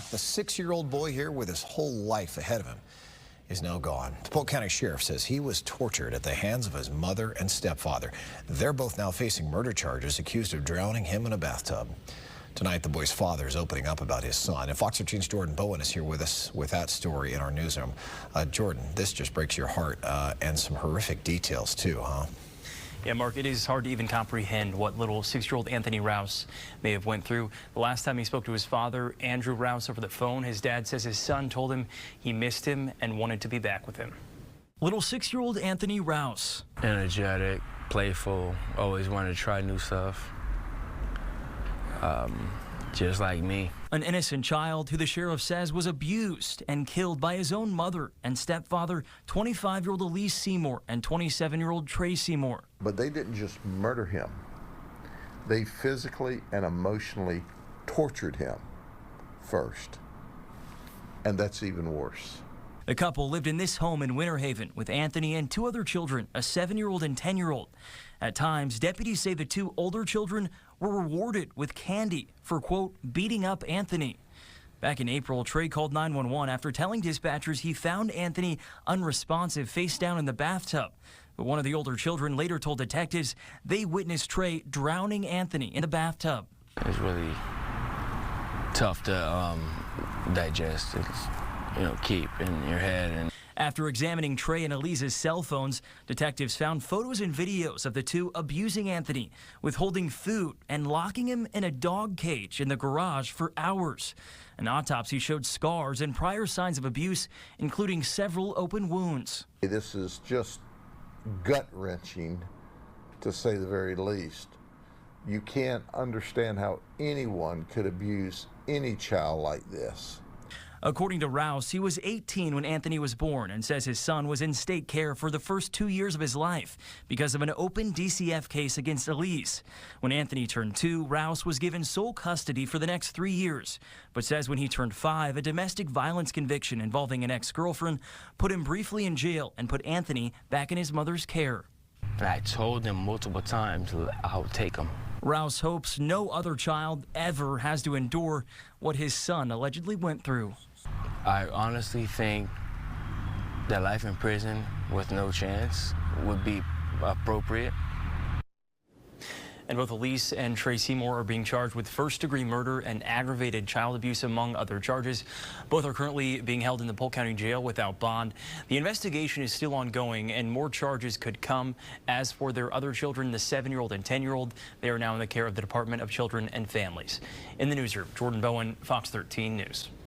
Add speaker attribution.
Speaker 1: The 6-year-old boy here with his whole life ahead of him is now gone. The Polk County Sheriff says he was tortured at the hands of his mother and stepfather. They're both now facing murder charges, accused of drowning him in a bathtub. Tonight, the boy's father is opening up about his son. And Fox 13's Jordan Bowen is here with us with that story in our newsroom. Jordan, this just breaks your heart, and some horrific details too, huh?
Speaker 2: Yeah, Mark, it is hard to even comprehend what little 6-year-old Anthony Rouse may have went through. The last time he spoke to his father, Andrew Rouse, over the phone, his dad says his son told him he missed him and wanted to be back with him. Little 6-year-old Anthony Rouse.
Speaker 3: Energetic, playful, always wanted to try new stuff. Just like me.
Speaker 2: An innocent child who the sheriff says was abused and killed by his own mother and stepfather, 25-year-old Elise Seymour and 27-year-old Trey Seymour.
Speaker 4: But they didn't just murder him. They physically and emotionally tortured him first. And that's even worse.
Speaker 2: The couple lived in this home in Winter Haven with Anthony and 2 other children, a 7-year-old and 10-year-old. At times, deputies say the 2 older children were rewarded with candy for, quote, beating up Anthony. Back in April, Trey called 911 after telling dispatchers he found Anthony unresponsive, face down in the bathtub. But one of the older children later told detectives they witnessed Trey drowning Anthony in the bathtub.
Speaker 3: It's really tough to digest. It's, keep in your head. And
Speaker 2: after examining Trey and Elise's cell phones, detectives found photos and videos of the 2 abusing Anthony, withholding food and locking him in a dog cage in the garage for hours. An autopsy showed scars and prior signs of abuse, including several open wounds.
Speaker 4: This is just gut-wrenching, to say the very least. You can't understand how anyone could abuse any child like this.
Speaker 2: According to Rouse, he was 18 when Anthony was born and says his son was in state care for the first 2 years of his life because of an open DCF case against Elise. When Anthony turned 2, Rouse was given sole custody for the next 3 years, but says when he turned 5, a domestic violence conviction involving an ex-girlfriend put him briefly in jail and put Anthony back in his mother's care.
Speaker 3: I told him multiple times I would take him.
Speaker 2: Rouse hopes no other child ever has to endure what his son allegedly went through.
Speaker 3: I honestly think that life in prison with no chance would be appropriate.
Speaker 2: And both Elise and Trey Seymour are being charged with first-degree murder and aggravated child abuse, among other charges. Both are currently being held in the Polk County Jail without bond. The investigation is still ongoing, and more charges could come. As for their other children, the 7-year-old and 10-year-old, they are now in the care of the Department of Children and Families. In the newsroom, Jordan Bowen, Fox 13 News.